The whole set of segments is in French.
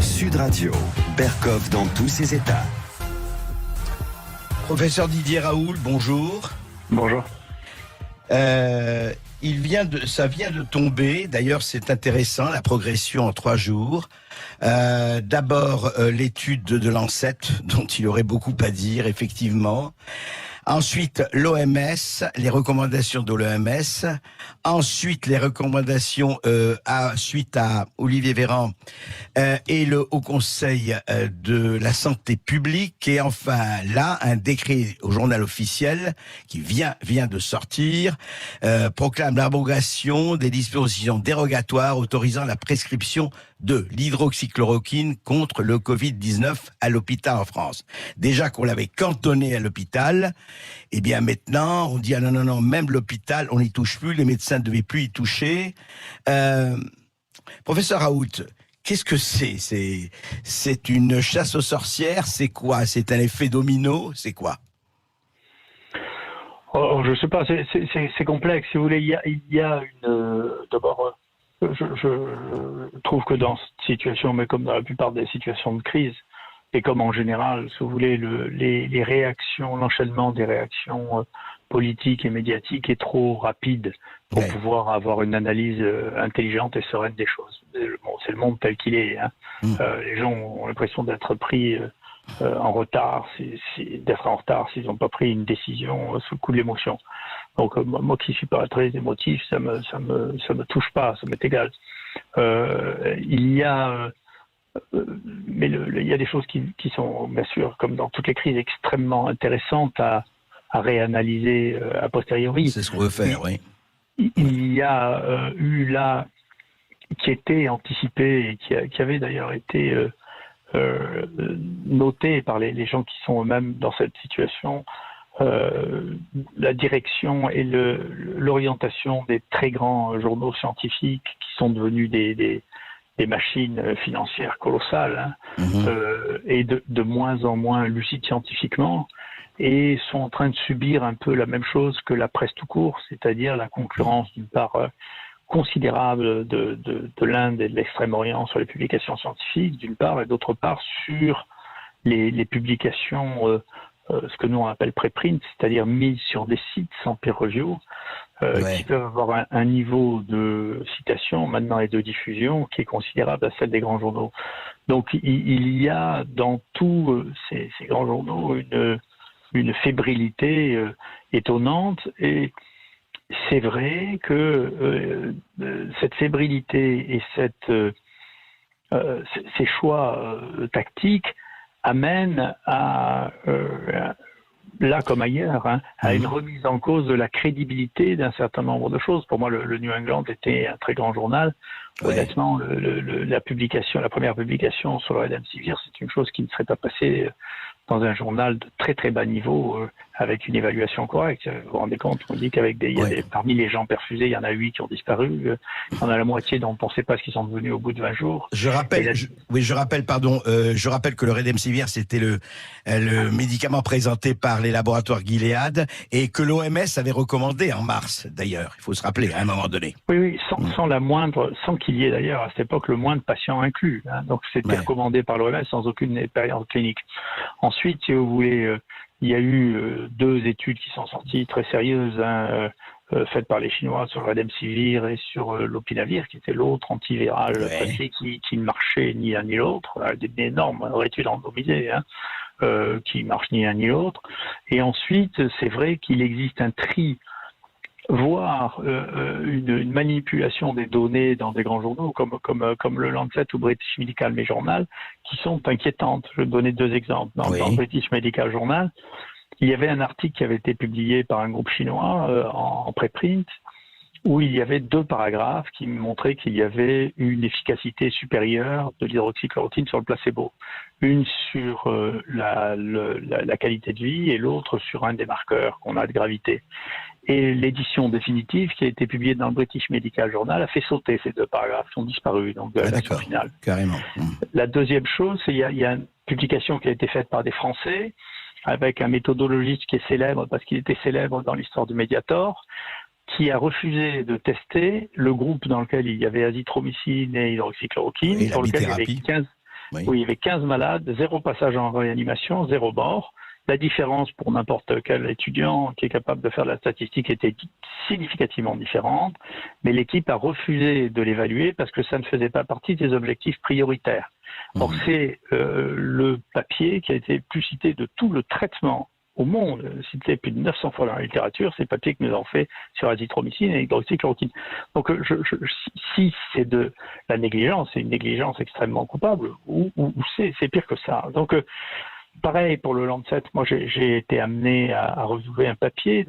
Sud Radio, Berkov dans tous ses états. Professeur Didier Raoult, bonjour. Bonjour. Ça vient de tomber, d'ailleurs c'est intéressant, la progression en 3 jours. D'abord l'étude de Lancet, dont il aurait beaucoup à dire, effectivement. Ensuite, l'OMS, les recommandations de l'OMS. Ensuite, les recommandations suite à Olivier Véran et le Haut Conseil de la Santé publique. Et enfin, là, un décret au journal officiel qui vient de sortir proclame l'abrogation des dispositions dérogatoires autorisant la prescription de l'hydroxychloroquine contre le Covid-19 à l'hôpital en France. Déjà qu'on l'avait cantonné à l'hôpital, eh bien maintenant, on dit, ah non, même l'hôpital, on n'y touche plus, les médecins ne devaient plus y toucher. Professeur Raoult, qu'est-ce que c'est ? C'est une chasse aux sorcières ? C'est quoi ? C'est un effet domino ? C'est quoi ? Je sais pas, c'est complexe. Si vous voulez, il y a une... D'abord, je trouve que dans cette situation, mais comme dans la plupart des situations de crise, et comme en général, si vous voulez, les réactions, l'enchaînement des réactions politiques et médiatiques est trop rapide pour pouvoir avoir une analyse intelligente et sereine des choses. Bon, c'est le monde tel qu'il est. Hein. Les gens ont l'impression d'être pris en retard, d'être en retard s'ils n'ont pas pris une décision sous le coup de l'émotion. Donc moi qui suis pas très émotif, ça me touche pas, ça m'est égal. Il y a des choses qui sont bien sûr, comme dans toutes les crises, extrêmement intéressantes à réanalyser a posteriori. C'est ce qu'on veut faire, oui. Il y a eu là, qui était anticipé et qui avait d'ailleurs été noté par les gens qui sont eux-mêmes dans cette situation, la direction et l'orientation des très grands journaux scientifiques qui sont devenus des machines financières colossales, et de moins en moins lucides scientifiquement, et sont en train de subir un peu la même chose que la presse tout court, c'est-à-dire la concurrence d'une part considérable de l'Inde et de l'Extrême-Orient sur les publications scientifiques, d'une part, et d'autre part sur les publications, ce que nous on appelle préprint, c'est-à-dire mises sur des sites sans peer review, qui peuvent avoir un niveau de citation maintenant et de diffusion qui est considérable à celle des grands journaux. Donc il y a dans tous ces grands journaux une fébrilité étonnante, et c'est vrai que cette fébrilité et ces choix tactiques amènent à là comme ailleurs, à une remise en cause de la crédibilité d'un certain nombre de choses. Pour moi, le New England était un très grand journal. Honnêtement, la première publication sur le Remdesivir, c'est une chose qui ne serait pas passée dans un journal de très très bas niveau, avec une évaluation correcte. Vous vous rendez compte, on dit qu'avec parmi les gens perfusés, il y en a 8 qui ont disparu, il y en a la moitié dont on ne sait pas ce qu'ils sont devenus au bout de 20 jours. Je rappelle que le Remdesivir, c'était le médicament présenté par les laboratoires Gilead, et que l'OMS avait recommandé en mars, d'ailleurs. Il faut se rappeler, à un moment donné. Oui, sans qu'il y ait d'ailleurs à cette époque le moindre patient inclus. Donc c'était recommandé par l'OMS sans aucune expérience clinique. Ensuite, si vous voulez, il y a eu 2 études qui sont sorties très sérieuses, faites par les Chinois sur le Remdesivir et sur l'Opinavir, qui était l'autre antiviral qui ne marchait ni l'un ni l'autre. Des énormes études randomisées, qui ne marchent ni l'un ni l'autre. Et ensuite, c'est vrai qu'il existe un tri, voire une manipulation des données dans des grands journaux comme le Lancet ou British Medical Journal, qui sont inquiétantes. Je vais donner 2 exemples. Dans le British Medical Journal, il y avait un article qui avait été publié par un groupe chinois en préprint, où il y avait 2 paragraphes qui montraient qu'il y avait une efficacité supérieure de l'hydroxychloroquine sur le placebo. Une sur la qualité de vie et l'autre sur un des marqueurs qu'on a de gravité. Et l'édition définitive qui a été publiée dans le British Medical Journal a fait sauter ces 2 paragraphes, qui ont disparu donc de la version finale. Carrément. La deuxième chose, c'est qu'il y a une publication qui a été faite par des Français, avec un méthodologiste qui est célèbre parce qu'il était célèbre dans l'histoire du Mediator, qui a refusé de tester le groupe dans lequel il y avait azithromycine et hydroxychloroquine, Oui, sur lequel il y avait bithérapie. 15, Oui. où il y avait 15 malades, 0 passage en réanimation, 0 mort. La différence pour n'importe quel étudiant qui est capable de faire de la statistique était significativement différente, mais l'équipe a refusé de l'évaluer parce que ça ne faisait pas partie des objectifs prioritaires. Or, c'est le papier qui a été le plus cité de tout le traitement au monde, cité plus de 900 fois dans la littérature, c'est le papier que nous avons fait sur azithromycine et hydroxychloroquine. Donc, si c'est de la négligence, c'est une négligence extrêmement coupable, ou c'est pire que ça. Donc, pareil pour le Lancet, moi j'ai été amené à retrouver un papier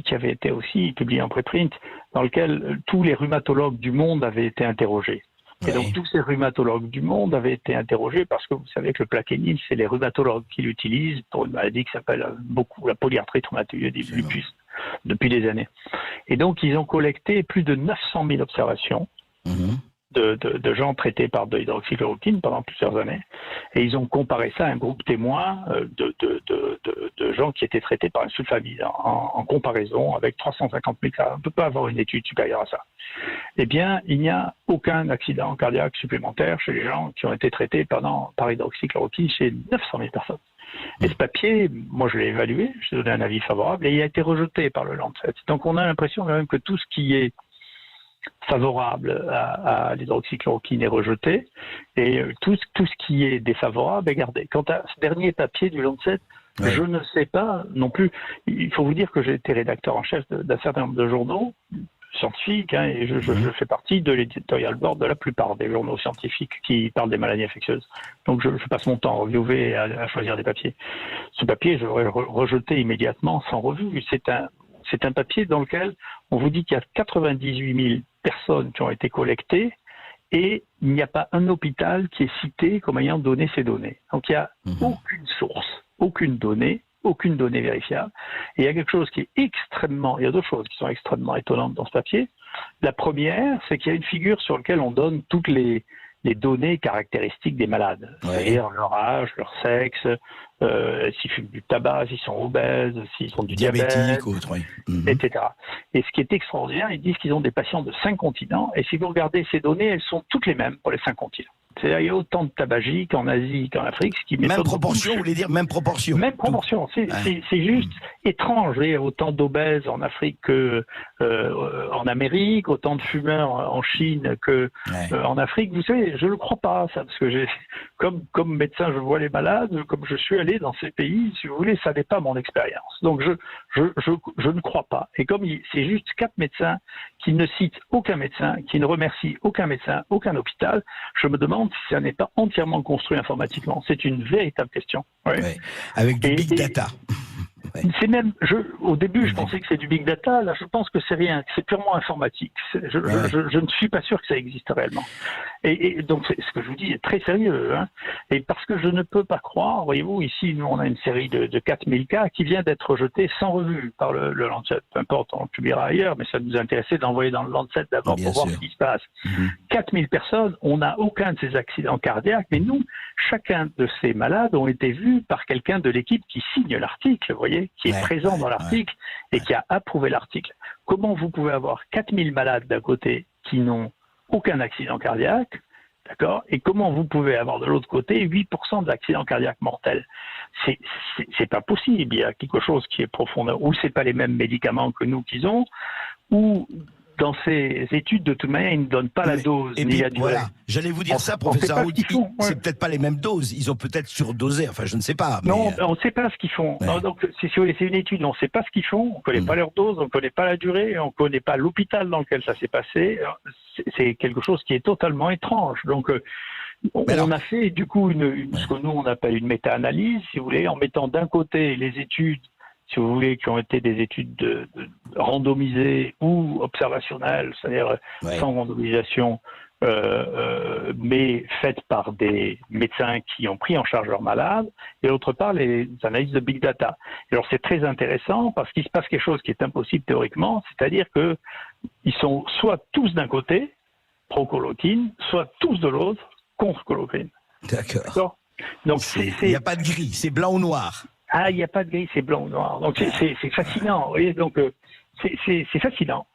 qui avait été aussi publié en préprint, dans lequel tous les rhumatologues du monde avaient été interrogés. Et donc tous ces rhumatologues du monde avaient été interrogés parce que vous savez que le plaquenil, c'est les rhumatologues qui l'utilisent pour une maladie qui s'appelle beaucoup la polyarthrite rhumatoïde du lupus depuis des années. Et donc ils ont collecté plus de 900 000 observations de gens traités par de l'hydroxychloroquine pendant plusieurs années. Et ils ont comparé ça à un groupe témoin de gens qui étaient traités par un sulfamide en comparaison avec 350 000 cas. On ne peut pas avoir une étude supérieure à ça. Eh bien, il n'y a aucun accident cardiaque supplémentaire chez les gens qui ont été traités par hydroxychloroquine chez 900 000 personnes. Et ce papier, moi je l'ai évalué, j'ai donné un avis favorable et il a été rejeté par le Lancet. Donc on a l'impression quand même que tout ce qui est favorable à l'hydroxychloroquine est rejeté et tout ce qui est défavorable est gardé. Quant à ce dernier papier du Lancet, je ne sais pas non plus. Il faut vous dire que j'ai été rédacteur en chef d'un certain nombre de journaux scientifiques et je fais partie de l'éditorial board de la plupart des journaux scientifiques qui parlent des maladies infectieuses. Donc je passe mon temps à reviewer et à choisir des papiers. Ce papier, je l'aurais rejeté immédiatement sans revue. C'est un papier dans lequel on vous dit qu'il y a 98 000 personnes qui ont été collectées et il n'y a pas un hôpital qui est cité comme ayant donné ces données. Donc il n'y a aucune source, aucune donnée vérifiable. Et il y a quelque chose qui est il y a deux choses qui sont extrêmement étonnantes dans ce papier. La première, c'est qu'il y a une figure sur laquelle on donne toutes les données caractéristiques des malades, c'est-à-dire leur âge, leur sexe, s'ils fument du tabac, s'ils sont obèses, s'ils ont du diabète, etc. Et ce qui est extraordinaire, ils disent qu'ils ont des patients de 5 continents, et si vous regardez ces données, elles sont toutes les mêmes pour les 5 continents. C'est-à-dire qu'il y a autant de tabagiques en Asie qu'en Afrique. Ce qui même proportion, vous voulez dire même proportion? Même proportion. C'est juste étrange. Il y a autant d'obèses en Afrique qu'en Amérique, autant de fumeurs en Chine qu'en Afrique. Vous savez, je ne le crois pas, ça, parce que comme médecin, je vois les malades, comme je suis allé dans ces pays, si vous voulez, ça n'est pas mon expérience. Donc je ne crois pas. Et comme c'est juste 4 médecins qui ne citent aucun médecin, qui ne remercient aucun médecin, aucun hôpital, je me demande si ça n'est pas entièrement construit informatiquement. C'est une véritable question. Avec du big data. C'est même, au début, je pensais que c'est du big data. Là, je pense que c'est rien, que c'est purement informatique. Je ne suis pas sûr que ça existe réellement. Et donc, ce que je vous dis est très sérieux. Et parce que je ne peux pas croire, voyez-vous, ici, nous, on a une série de 4000 cas qui vient d'être rejetée sans revue par le Lancet. Peu importe, on le publiera ailleurs, mais ça nous intéressait d'envoyer dans le Lancet d'abord pour voir ce qui se passe. 4000 personnes, on n'a aucun de ces accidents cardiaques, mais nous, chacun de ces malades ont été vus par quelqu'un de l'équipe qui signe l'article, vous voyez, qui est présent dans l'article et qui a approuvé l'article. Comment vous pouvez avoir 4000 malades d'un côté qui n'ont aucun accident cardiaque, d'accord, et comment vous pouvez avoir de l'autre côté 8% d'accidents cardiaques mortels? C'est pas possible. Il y a quelque chose qui est profondeur. Ou c'est pas les mêmes médicaments que nous qu'ils ont, ou dans ces études, de toute manière, ils ne donnent pas la dose ni la durée. Voilà, j'allais vous dire ça, professeur Raoult. C'est peut-être pas les mêmes doses. Ils ont peut-être surdosé. Enfin, je ne sais pas. Mais... Non, on ne sait pas ce qu'ils font. Ouais. Donc, c'est une étude. On ne sait pas ce qu'ils font. On ne connaît pas leur dose. On ne connaît pas la durée. On ne connaît pas l'hôpital dans lequel ça s'est passé. C'est quelque chose qui est totalement étrange. Donc, on a fait du coup ce que nous on appelle une méta-analyse, si vous voulez, en mettant d'un côté les études, si vous voulez, qui ont été des études randomisées ou observationnelles, c'est-à-dire sans randomisation, mais faites par des médecins qui ont pris en charge leurs malades, et d'autre part les analyses de big data. Alors c'est très intéressant parce qu'il se passe quelque chose qui est impossible théoriquement, c'est-à-dire que ils sont soit tous d'un côté, pro-chloroquine, soit tous de l'autre, contre chloroquine. D'accord. Donc il n'y a pas de gris, c'est blanc ou noir. Ah, il n'y a pas de gris, c'est blanc ou noir. Donc c'est fascinant. Vous voyez, donc C'est fascinant.